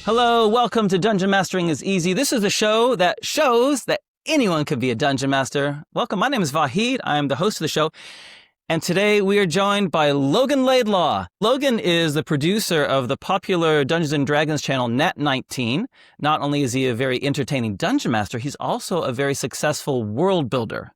Hello, welcome to Dungeon Mastering is Easy. This is a show that shows that anyone could be a dungeon master. Welcome, my name is Vahid. I am the host of the show. And today we are joined by Logan Laidlaw. Logan is the producer of the popular Dungeons & Dragons channel Nat 19. Not only is he a very entertaining dungeon master, he's also a very successful world builder.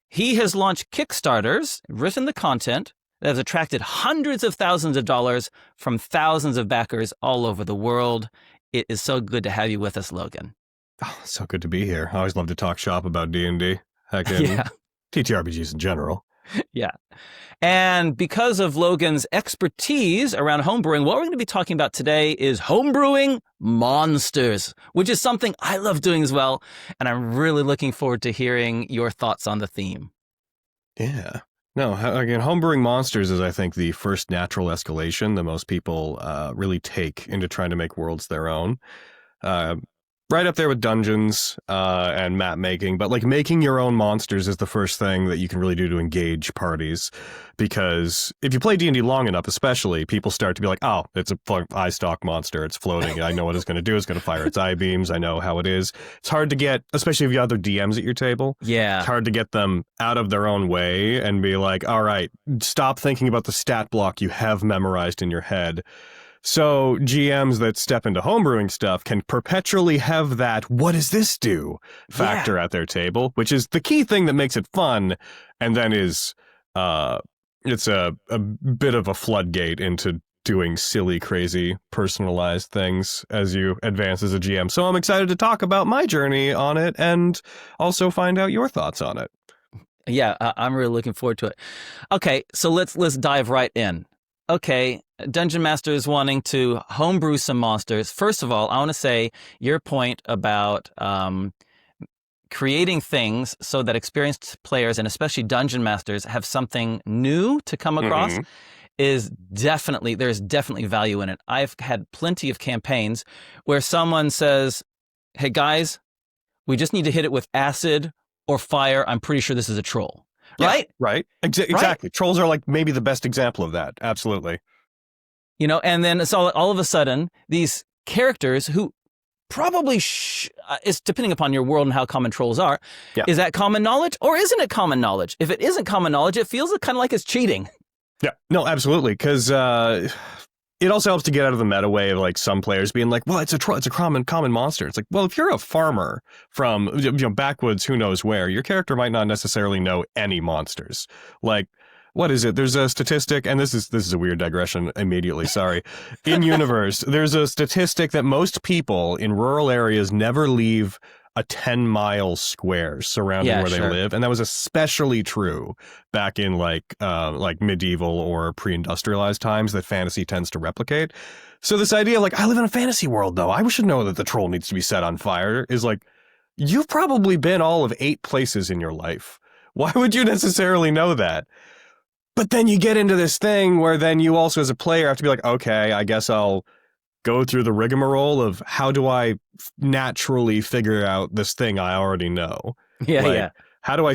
He has launched Kickstarters, written the content, that has attracted hundreds of thousands of dollars from thousands of backers all over the world. It is so good to have you with us, Logan. Oh, so good to be here. I always love to talk shop about D&D. Heck, Yeah. TTRPGs in general. Yeah. And because of Logan's expertise around homebrewing, what we're going to be talking about today is homebrewing monsters, which is something I love doing as well. And I'm really looking forward to hearing your thoughts on the theme. Yeah. No, again, homebrewing monsters is, I think, the first natural escalation that most people really take into trying to make worlds their own. Right up there with dungeons and map making, but like making your own monsters is the first thing that you can really do to engage parties, because if you play D&D long enough, especially, people start to be like, oh, it's a eye stalk monster, it's floating, I know what it's going to do, it's going to fire its eye beams, I know how it is. It's hard to get, especially if you have other DMs at your table. Yeah. It's hard to get them out of their own way and be like, all right, stop thinking about the stat block you have memorized in your head. So GMs that step into homebrewing stuff can perpetually have that "what does this do" factor at their table, which is the key thing that makes it fun, and then is it's a bit of a floodgate into doing silly, crazy, personalized things as you advance as a GM. So I'm excited to talk about my journey on it and also find out your thoughts on it. Yeah, I'm really looking forward to it. Okay, so let's dive right in. Okay, Dungeon Master is wanting to homebrew some monsters. First of all, I want to say your point about creating things so that experienced players, and especially Dungeon Masters, have something new to come across is there's definitely value in it. I've had plenty of campaigns where someone says, hey guys, we just need to hit it with acid or fire. I'm pretty sure this is a troll. Right? Yeah, right. Exactly. Right? Trolls are like maybe the best example of that. Absolutely. You know, and then so all of a sudden, these characters who probably is depending upon your world and how common trolls are. Yeah. Is that common knowledge or isn't it common knowledge? If it isn't common knowledge, it feels kind of like it's cheating. Yeah. No, absolutely. Because it also helps to get out of the meta way of like some players being like, well, it's a troll, it's a common monster. It's like, well, if you're a farmer from backwoods, who knows where, your character might not necessarily know any monsters. Like, what is it? There's a statistic, and this is a weird digression immediately, sorry. In universe, there's a statistic that most people in rural areas never leave a 10-mile square surrounding where they live, and that was especially true back in like medieval or pre-industrialized times that fantasy tends to replicate. So this idea, like, I live in a fantasy world, though, I should know that the troll needs to be set on fire, is like, you've probably been all of 8 places in your life. Why would you necessarily know that? But then you get into this thing where then you also as a player have to be like, okay, I guess I'll go through the rigmarole of how do I naturally figure out this thing I already know? Yeah, like, yeah. How do I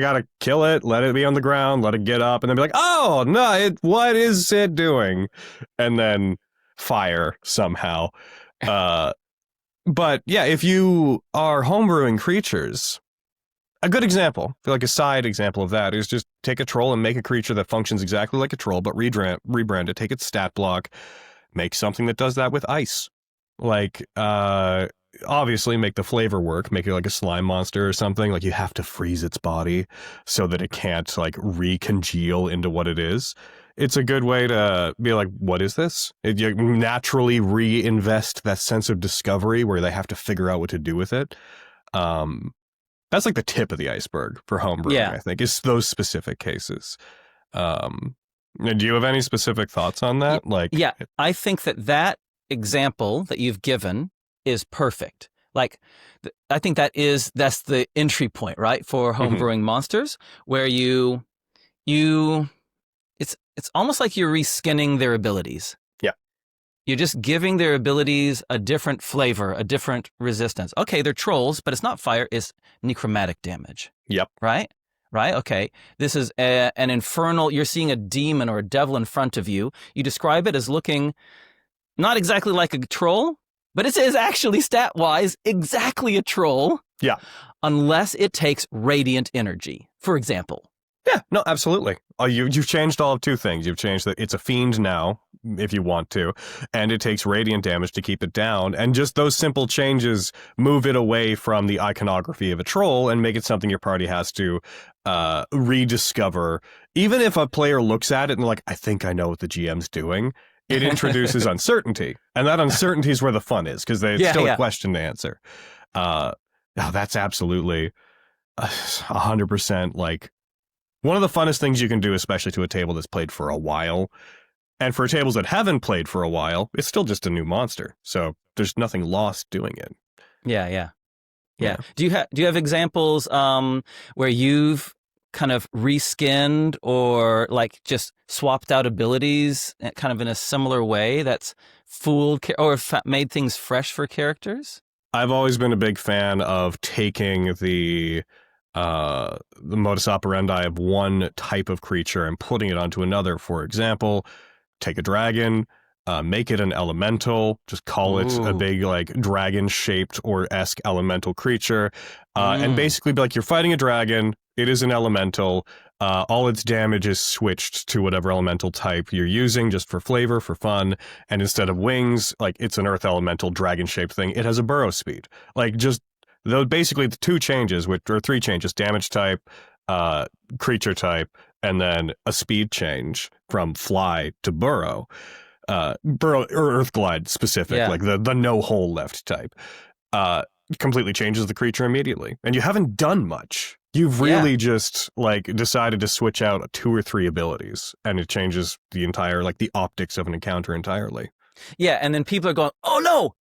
gotta kill it, let it be on the ground, let it get up, and then be like, oh, no, what is it doing? And then fire somehow. But yeah, if you are homebrewing creatures, a good example, I feel like a side example of that is just take a troll and make a creature that functions exactly like a troll, but rebrand it, take its stat block, make something that does that with ice. Like, obviously make the flavor work, make it like a slime monster or something. Like you have to freeze its body so that it can't like recongeal into what it is. It's a good way to be like, what is this? You naturally reinvest that sense of discovery where they have to figure out what to do with it. That's like the tip of the iceberg for homebrewing, I think, is those specific cases. Do you have any specific thoughts on that? Yeah, I think that example that you've given is perfect. Like, I think that's the entry point, right, for homebrewing monsters, where it's almost like you're reskinning their abilities. Yeah. You're just giving their abilities a different flavor, a different resistance. Okay, they're trolls, but it's not fire, it's necromantic damage. Yep. Right? Okay. This is an infernal, you're seeing a demon or a devil in front of you. You describe it as looking not exactly like a troll, But it is actually stat-wise exactly a troll. Yeah. Unless it takes radiant energy, for example. Yeah, no, absolutely. You've changed all of two things. You've changed that it's a fiend now, if you want to, and it takes radiant damage to keep it down. And just those simple changes move it away from the iconography of a troll and make it something your party has to rediscover. Even if a player looks at it and like, I think I know what the GM's doing, it introduces uncertainty. And that uncertainty is where the fun is, because it's still a question to answer. That's absolutely 100% like one of the funnest things you can do, especially to a table that's played for a while. And for tables that haven't played for a while, it's still just a new monster. So there's nothing lost doing it. Yeah. Do you have examples where you've kind of reskinned or like just swapped out abilities kind of in a similar way that's fooled or made things fresh for characters? I've always been a big fan of taking the modus operandi of one type of creature and putting it onto another. For example, take a dragon, make it an elemental, just call it a big like dragon-shaped or esque elemental creature, and basically be like, you're fighting a dragon, it is an elemental, all its damage is switched to whatever elemental type you're using just for flavor, for fun, and instead of wings, like it's an earth elemental dragon-shaped thing, it has a burrow speed. Like just though basically the two changes, or three changes, damage type, creature type, and then a speed change from fly to burrow. Burrow or earth glide specific, like the no hole left type, completely changes the creature immediately. And you haven't done much. You've really just like decided to switch out 2 or 3 abilities, and it changes the entire, like the optics of an encounter entirely. Yeah, and then people are going, oh no!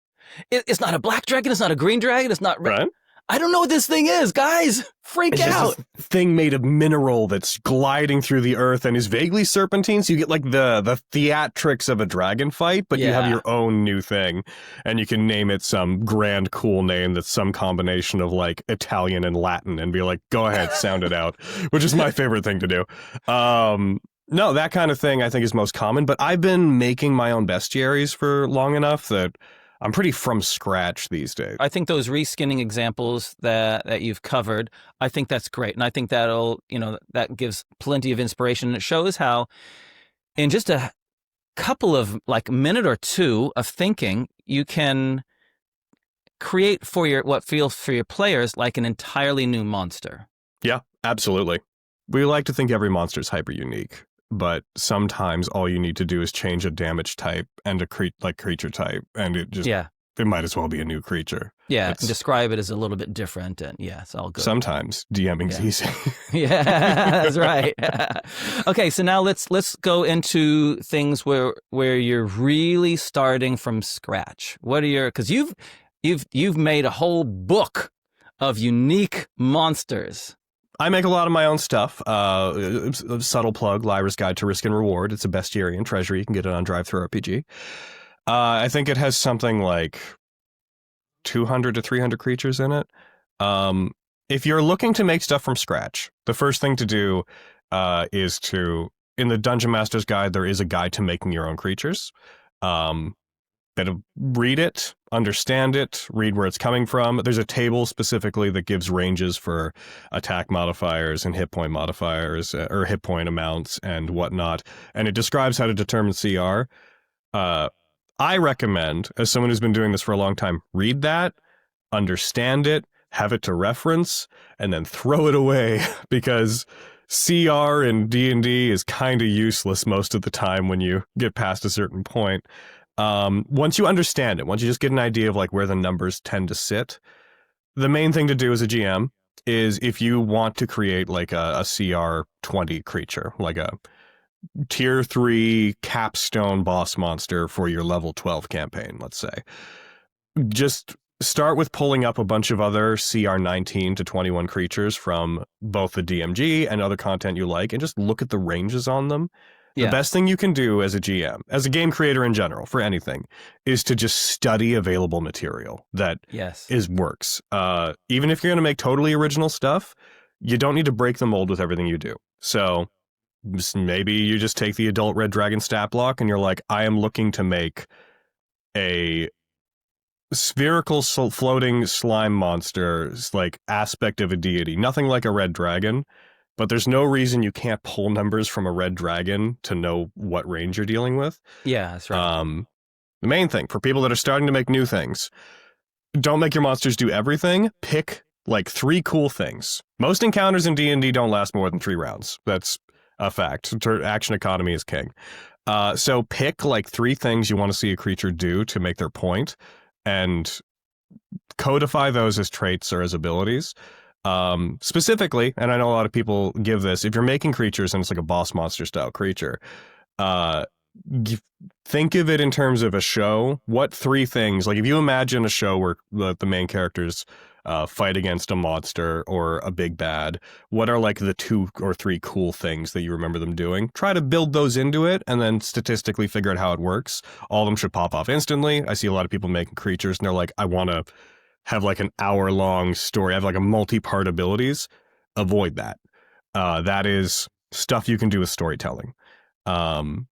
It's not a black dragon. It's not a green dragon. It's not red. Right? I don't know what this thing is, guys. Freak out. Just a thing made of mineral that's gliding through the earth and is vaguely serpentine. So you get like the theatrics of a dragon fight, but you have your own new thing. And you can name it some grand, cool name that's some combination of like Italian and Latin and be like, go ahead, sound it out, which is my favorite thing to do. No, that kind of thing I think is most common. But I've been making my own bestiaries for long enough that I'm pretty from scratch these days. I think those reskinning examples that you've covered, I think that's great. And I think that gives plenty of inspiration. And it shows how in just a couple of like minute or two of thinking, you can create for what feels for your players like an entirely new monster. Yeah, absolutely. We like to think every monster is hyper unique. But sometimes all you need to do is change a damage type and a creature type, and it just it might as well be a new creature. Yeah, and describe it as a little bit different, and it's all good. Sometimes DMing's easy. Yeah, that's right. Okay, so now let's go into things where you're really starting from scratch. What are because you've made a whole book of unique monsters. I make a lot of my own stuff. A subtle plug, Lyra's Guide to Risk and Reward. It's a bestiary and treasure. You can get it on DriveThru RPG. I think it has something like 200 to 300 creatures in it. If you're looking to make stuff from scratch, the first thing to do is in the Dungeon Master's Guide, there is a guide to making your own creatures. Read it, understand it, read where it's coming from. There's a table specifically that gives ranges for attack modifiers and hit point modifiers, or hit point amounts and whatnot, and it describes how to determine CR. I recommend, as someone who's been doing this for a long time, read that, understand it, have it to reference, and then throw it away, because CR in D&D is kind of useless most of the time when you get past a certain point. Once you understand it, once you just get an idea of like where the numbers tend to sit, the main thing to do as a GM is if you want to create like a CR 20 creature, like a tier 3 capstone boss monster for your level 12 campaign, let's say, just start with pulling up a bunch of other CR 19 to 21 creatures from both the DMG and other content you like, and just look at the ranges on them. The best thing you can do as a GM, as a game creator in general, for anything, is to just study available material that works. Even if you're going to make totally original stuff, you don't need to break the mold with everything you do. So maybe you just take the adult red dragon stat block and you're like, I am looking to make a spherical floating slime monster is like aspect of a deity. Nothing like a red dragon, but there's no reason you can't pull numbers from a red dragon to know what range you're dealing with. Yeah, that's right. The main thing for people that are starting to make new things, don't make your monsters do everything. Pick like 3 cool things. Most encounters in D&D don't last more than 3 rounds. That's a fact. Action economy is king. So pick like 3 things you want to see a creature do to make their point, and codify those as traits or as abilities. Specifically, and I know a lot of people give this, if you're making creatures and it's like a boss monster style creature, think of it in terms of a show. What 3 things, like if you imagine a show where the main characters fight against a monster or a big bad, what are like the 2 or 3 cool things that you remember them doing? Try to build those into it and then statistically figure out how it works. All of them should pop off instantly. I see a lot of people making creatures and they're like, I want to have like an hour-long story. I have like a multi-part abilities. Avoid that. That is stuff you can do with storytelling. You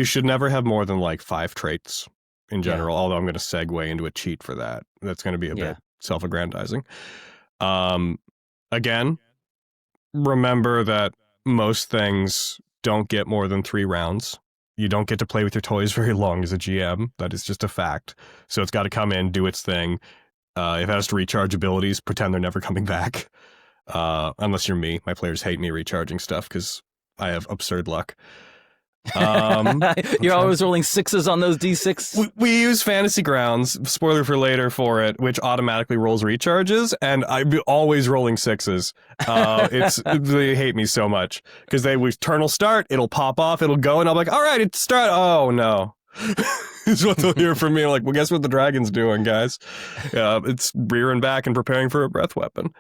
should never have more than like 5 traits in general, although I'm going to segue into a cheat for that. That's going to be a bit self-aggrandizing. Again, remember that most things don't get more than 3 rounds. You don't get to play with your toys very long as a GM. That is just a fact. So it's got to come in, do its thing. If it has to recharge abilities, pretend they're never coming back. Unless you're me. My players hate me recharging stuff because I have absurd luck. You're always rolling 6s on those D6. We use Fantasy Grounds, spoiler for later for it, which automatically rolls recharges, and I'm always rolling 6s. They hate me so much because we Eternal Start, it'll pop off, it'll go, and I'm like, all right, it's start. Oh no. Is what they'll hear from me. I'm like, well, guess what the dragon's doing, guys? It's rearing back and preparing for a breath weapon.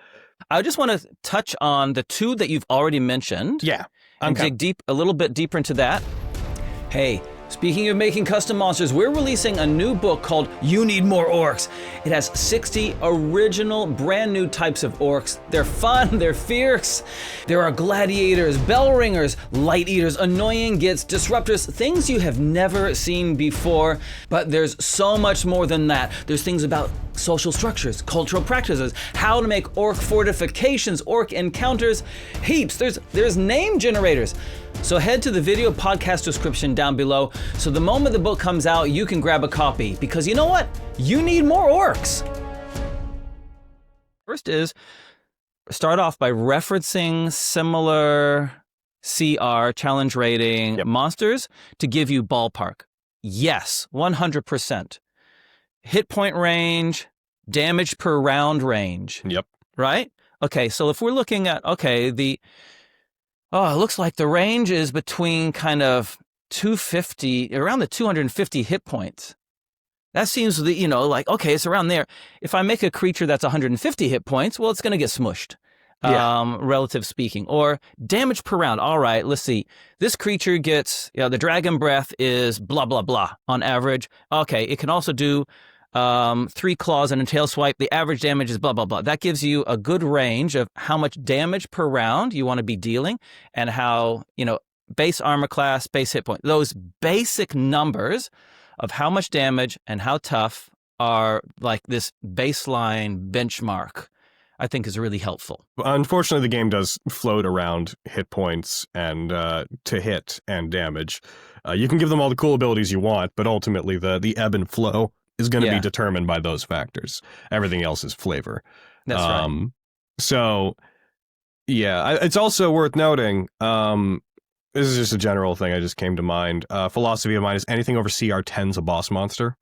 I just want to touch on the 2 that you've already mentioned. Yeah. And dig a little bit deeper into that. Hey, speaking of making custom monsters, we're releasing a new book called You Need More Orcs. It has 60 original, brand new types of orcs. They're fun, they're fierce. There are gladiators, bell ringers, light eaters, annoying gits, disruptors, things you have never seen before. But there's so much more than that. There's things about social structures, cultural practices, how to make orc fortifications, orc encounters, heaps. There's name generators. So head to the video podcast description down below so the moment the book comes out, you can grab a copy. Because you know what? You need more orcs. First is, start off by referencing similar CR, challenge rating monsters to give you ballpark. Yes, 100%. Hit point range, damage per round range. Yep. Right? Okay, so if we're looking at, it looks like the range is between kind of 250, around the 250 hit points. That seems, it's around there. If I make a creature that's 150 hit points, well, it's going to get smushed, relative speaking. Or damage per round. All right, let's see. This creature gets, the dragon breath is blah, blah, blah on average. Okay, it can also do 3 claws and a tail swipe. The average damage is blah, blah, blah. That gives you a good range of how much damage per round you want to be dealing and how, base armor class, base hit point. Those basic numbers of how much damage and how tough are like this baseline benchmark, I think is really helpful. Unfortunately, the game does float around hit points and to hit and damage. You can give them all the cool abilities you want, but ultimately the ebb and flow is going to be determined by those factors. Everything else is flavor. That's right. So, it's also worth noting, this is just a general thing I just came to mind. Philosophy of mine is anything over CR10 is a boss monster.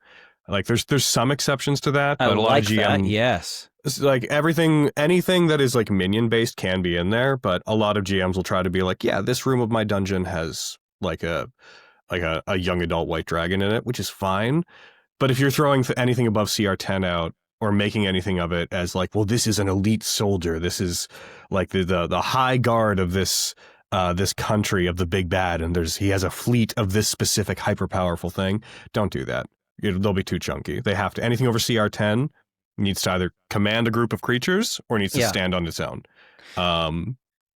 Like, there's some exceptions to that, but a lot of GM... that, yes. Like, anything that is, like, minion-based can be in there, but a lot of GMs will try to be like, this room of my dungeon has, like a young adult white dragon in it, which is fine. But if you're throwing anything above CR10 out or making anything of it as like, well, this is an elite soldier, this is like the high guard of this country of the big bad, and he has a fleet of this specific hyper powerful thing, don't do that. They'll be too chunky. They have to, anything over CR10 needs to either command a group of creatures or needs to stand on its own.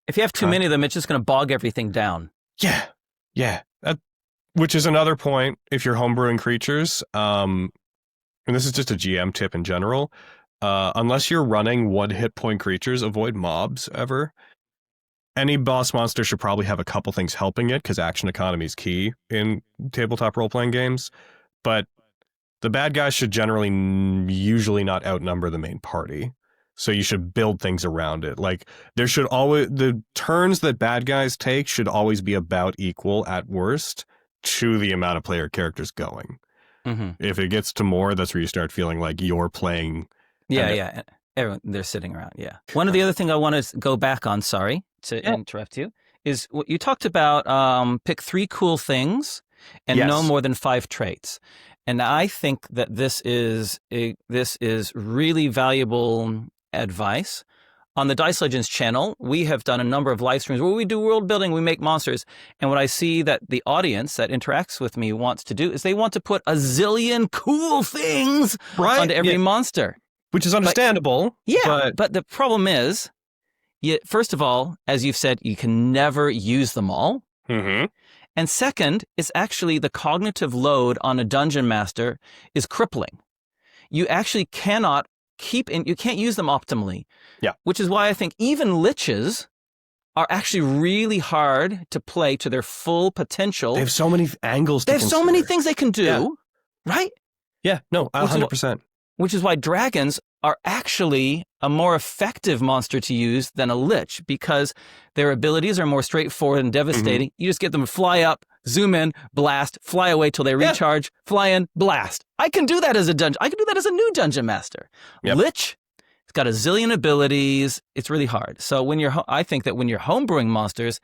If you have too many of them, it's just going to bog everything down. Yeah. Which is another point, if you're homebrewing creatures, and this is just a GM tip in general, unless you're running 1 hit point creatures, avoid mobs ever. Any boss monster should probably have a couple things helping it, because action economy is key in tabletop role-playing games. But the bad guys should generally usually not outnumber the main party. So you should build things around it. Like, there should always, the turns that bad guys take should always be about equal at worst to the amount of player characters going. Mm-hmm. If it gets to more, that's where you start feeling like you're playing. Yeah. Everyone, they're sitting around. Yeah. One of the other things I want to go back on, sorry to interrupt you, is what you talked about, pick 3 cool things and no more than 5 traits. And I think that this is really valuable advice. On the Dice Legenz channel, we have done a number of live streams where we do world building, we make monsters. And what I see that the audience that interacts with me wants to do is they want to put a zillion cool things onto every monster. Which is understandable. But the problem is, first of all, as you've said, you can never use them all. Mm-hmm. And second, it's actually the cognitive load on a dungeon master is crippling. You actually cannot you can't use them optimally. Yeah. Which is why I think even liches are actually really hard to play to their full potential. They have so many angles to consider. They have so many things they can do, right? Yeah, no, 100%. Which is why dragons are actually a more effective monster to use than a lich, because their abilities are more straightforward and devastating. Mm-hmm. You just get them to fly up, zoom in, blast, fly away till they recharge, fly in, blast. I can do that as a dungeon. I can do that as a new dungeon master. Yep. Lich, it's got a zillion abilities. It's really hard. So I think that when you're homebrewing monsters,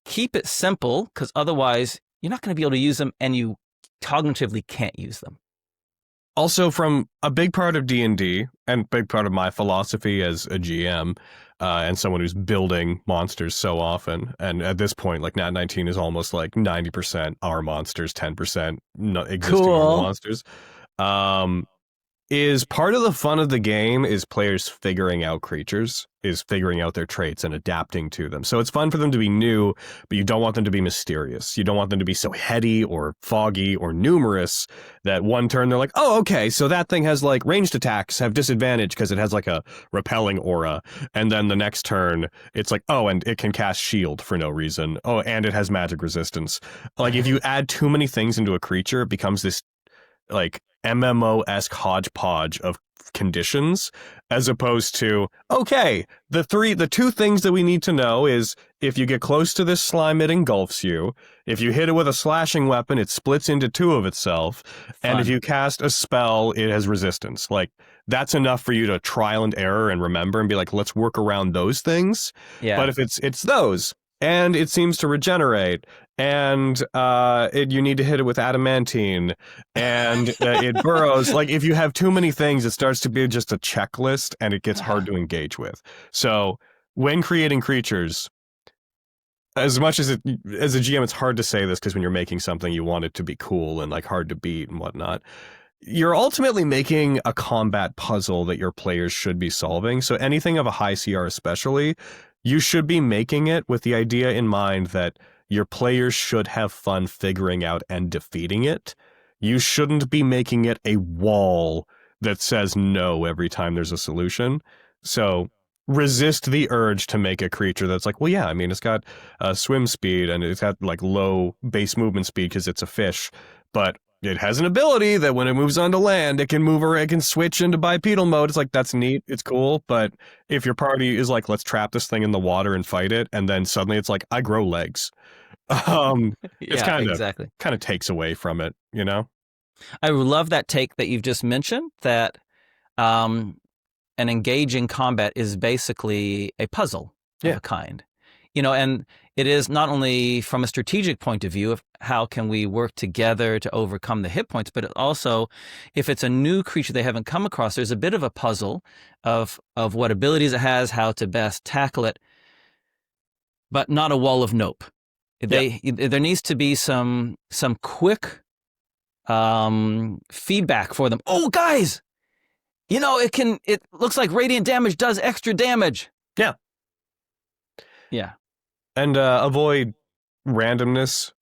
keep it simple, because otherwise you're not going to be able to use them, and you cognitively can't use them. Also, from a big part of D&D and big part of my philosophy as a GM and someone who's building monsters so often, and at this point, like Nat 19 is almost like 90% our monsters, 10% existing monsters. Is part of the fun of the game is players figuring out creatures, is figuring out their traits and adapting to them. So it's fun for them to be new, but you don't want them to be mysterious. You don't want them to be so heady or foggy or numerous that one turn they're like, oh, okay, so that thing has like ranged attacks have disadvantage because it has like a repelling aura. And then the next turn, it's like, oh, and it can cast shield for no reason. Oh, and it has magic resistance. Like, if you add too many things into a creature, it becomes this like MMO-esque hodgepodge of conditions, as opposed to, okay, the 2 things that we need to know is if you get close to this slime, it engulfs you. If you hit it with a slashing weapon, it splits into 2 of itself. Fun. And if you cast a spell, it has resistance. Like, that's enough for you to trial and error and remember and be like, let's work around those things. Yeah. But if it's those, and it seems to regenerate, and you need to hit it with adamantine, and it burrows. Like, if you have too many things, it starts to be just a checklist, and it gets hard to engage with. So when creating creatures, as much as a GM, it's hard to say this, because when you're making something, you want it to be cool and like hard to beat and whatnot. You're ultimately making a combat puzzle that your players should be solving. So anything of a high CR especially, you should be making it with the idea in mind that your players should have fun figuring out and defeating it. You shouldn't be making it a wall that says no every time there's a solution. So resist the urge to make a creature that's like, well, yeah, I mean, it's got swim speed and it's got like low base movement speed because it's a fish, but it has an ability that when it moves onto land, it can move or it can switch into bipedal mode. It's like, that's neat. It's cool. But if your party is like, let's trap this thing in the water and fight it, and then suddenly it's like, I grow legs. It's kind of takes away from it, you know? I love that take that you've just mentioned, that an engaging combat is basically a puzzle of a kind. You know, and it is not only from a strategic point of view of how can we work together to overcome the hit points, but also if it's a new creature they haven't come across, there's a bit of a puzzle of what abilities it has, how to best tackle it, but not a wall of nope. There needs to be some quick feedback for them. Oh, guys, you know, it looks like radiant damage does extra damage. Yeah. Yeah. And avoid randomness.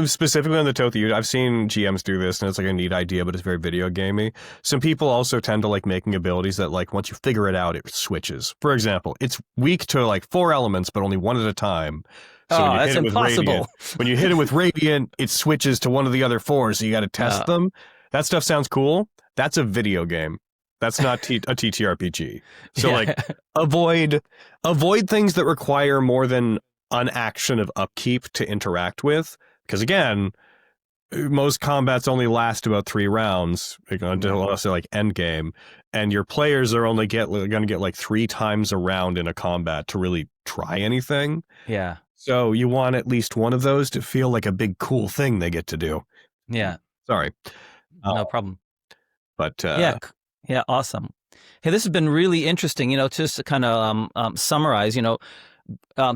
Specifically on the Tothu, I've seen GMs do this, and it's like a neat idea, but it's very video gamey. Some people also tend to like making abilities that like once you figure it out, it switches. For example, it's weak to like 4 elements, but only one at a time. So when you that's hit it with impossible. Radiant, when you hit it with Radiant, it switches to one of the other 4, so you got to test them. That stuff sounds cool. That's a video game. That's not a TTRPG. So like avoid things that require more than an action of upkeep to interact with, because again, most combats only last about 3 rounds until like end game, and your players are only going to get like 3 times a round in a combat to really try anything. Yeah. So you want at least one of those to feel like a big cool thing they get to do. Yeah. Sorry. No problem. But yeah, awesome. Hey, this has been really interesting. Just to kind of summarize,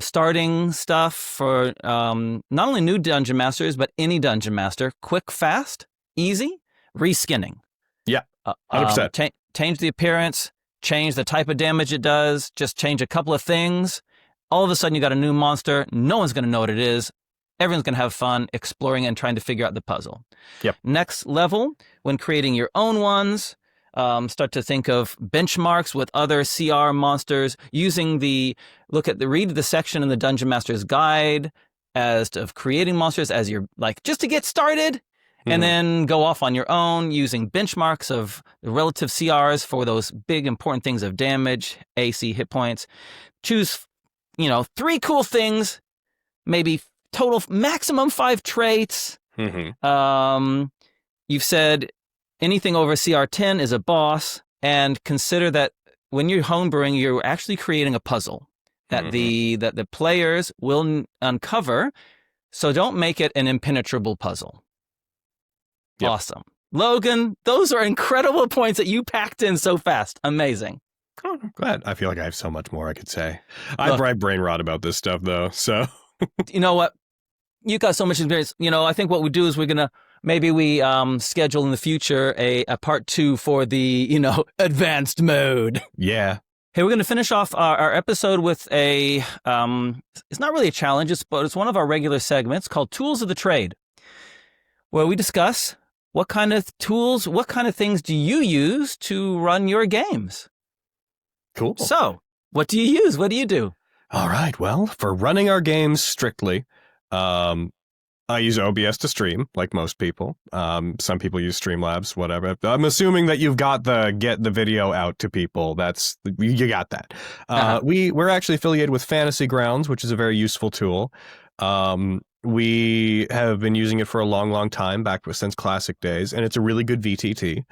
starting stuff for not only new dungeon masters, but any dungeon master. Quick, fast, easy, reskinning. Yeah, 100%. Change the appearance, change the type of damage it does, just change a couple of things. All of a sudden, you got a new monster. No one's going to know what it is. Everyone's going to have fun exploring and trying to figure out the puzzle. Yep. Next level, when creating your own ones, start to think of benchmarks with other CR monsters, read the section in the Dungeon Master's Guide of creating monsters as you're like, just to get started, and then go off on your own using benchmarks of the relative CRs for those big important things of damage, AC, hit points. Choose, 3 cool things, maybe total maximum 5 traits. You've said anything over CR10 is a boss, and consider that when you're homebrewing, you're actually creating a puzzle that the players will uncover. So don't make it an impenetrable puzzle. Yep. Awesome. Logan, those are incredible points that you packed in so fast. Amazing. Oh, I'm glad. I feel like I have so much more I could say. I brain rot about this stuff, though, so... You know what? You got so much experience. I think what we do is maybe we schedule in the future a part 2 for the, advanced mode. Yeah. Hey, we're going to finish off our episode with it's not really a challenge, but it's one of our regular segments called Tools of the Trade, where we discuss what kind of tools, what kind of things do you use to run your games? Cool. So, what do you use? What do you do? All right. Well, for running our games strictly, I use OBS to stream, like most people. Some people use Streamlabs, whatever. I'm assuming that you've got get the video out to people. You got that. We're actually affiliated with Fantasy Grounds, which is a very useful tool. We have been using it for a long, long time, since classic days, and it's a really good VTT.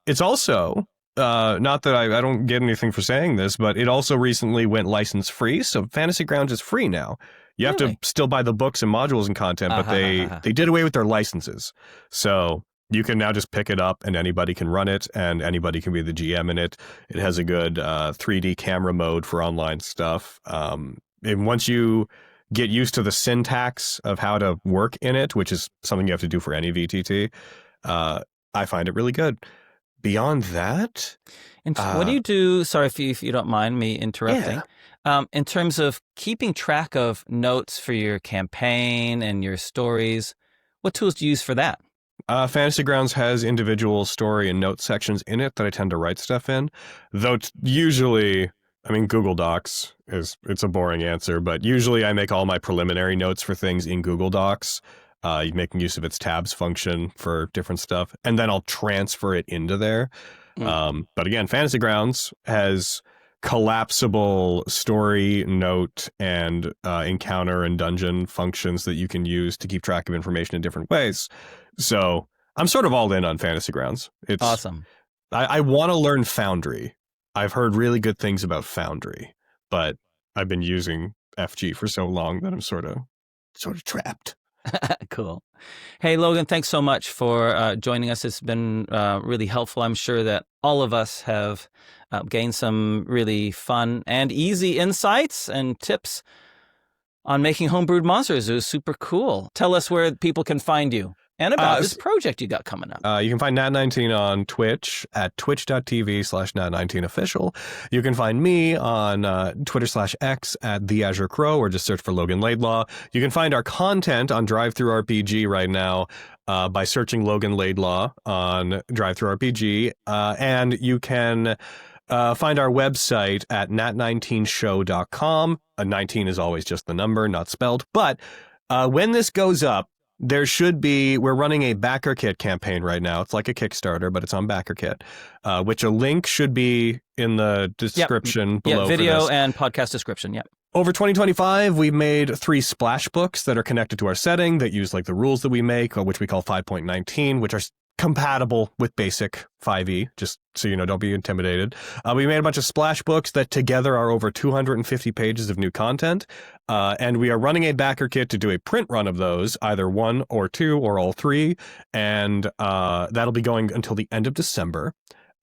It's also, not that I don't get anything for saying this, but it also recently went license free, so Fantasy Grounds is free now. You have to still buy the books and modules and content, but they did away with their licenses. So you can now just pick it up and anybody can run it and anybody can be the GM in it. It has a good 3D camera mode for online stuff. And once you get used to the syntax of how to work in it, which is something you have to do for any VTT, I find it really good. Beyond that... And what do you do, sorry if you don't mind me interrupting, in terms of keeping track of notes for your campaign and your stories, what tools do you use for that? Fantasy Grounds has individual story and note sections in it that I tend to write stuff in, though usually, Google Docs it's a boring answer, but usually I make all my preliminary notes for things in Google Docs, making use of its tabs function for different stuff, and then I'll transfer it into there. But again, Fantasy Grounds has collapsible story, note, and encounter and dungeon functions that you can use to keep track of information in different ways. So I'm sort of all in on Fantasy Grounds. It's awesome. I want to learn Foundry. I've heard really good things about Foundry, but I've been using FG for so long that I'm sort of trapped. Cool. Hey, Logan, thanks so much for joining us. It's been really helpful. I'm sure that all of us have gained some really fun and easy insights and tips on making homebrewed monsters. It was super cool. Tell us where people can find you. and about this project you got coming up. You can find Nat19 on Twitch at twitch.tv/Nat19official. You can find me on Twitter/X at The Azure Crow, or just search for Logan Laidlaw. You can find our content on DriveThruRPG right now by searching Logan Laidlaw on DriveThruRPG. And you can find our website at nat19show.com. 19 is always just the number, not spelled. But when this goes up, we're running a backer kit campaign right now. It's like a Kickstarter, but it's on backer kit, which a link should be in the description below. Yeah, video and podcast description. Yep. Over 2025, we've made 3 splash books that are connected to our setting that use like the rules that we make, which we call 5.19, which are compatible with basic 5e, just so you know, don't be intimidated. We made a bunch of splash books that together are over 250 pages of new content, and we are running a backer kit to do a print run of those, either 1 or 2 or all 3, and that'll be going until the end of December.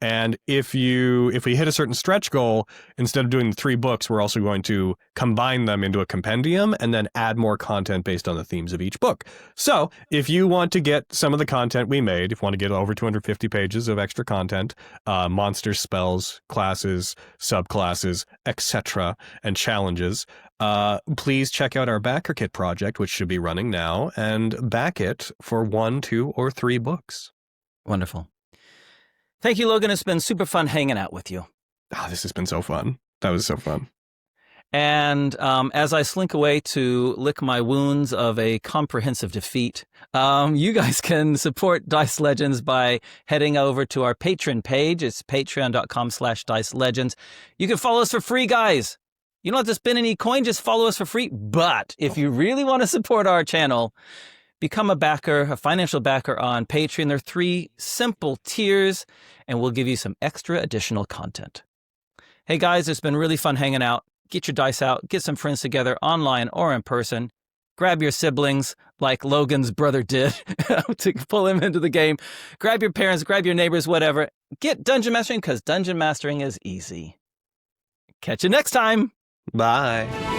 And if we hit a certain stretch goal, instead of doing the 3 books, we're also going to combine them into a compendium and then add more content based on the themes of each book. So if you want to get some of the content we made, if you want to get over 250 pages of extra content, monsters, spells, classes, subclasses, etc., and challenges, please check out our backer kit project, which should be running now, and back it for 1, 2, or 3 books. Wonderful. Thank you, Logan. It's been super fun hanging out with you. Oh, this has been so fun. That was so fun. And as I slink away to lick my wounds of a comprehensive defeat, you guys can support Dice Legenz by heading over to our Patreon page. It's patreon.com/Dice Legenz. You can follow us for free, guys. You don't have to spend any coin, just follow us for free. But if you really want to support our channel, become a financial backer on Patreon. There are 3 simple tiers, and we'll give you some extra additional content. Hey guys, it's been really fun hanging out. Get your dice out, get some friends together online or in person. Grab your siblings like Logan's brother did to pull him into the game. Grab your parents, grab your neighbors, whatever. Get dungeon mastering, because dungeon mastering is easy. Catch you next time. Bye.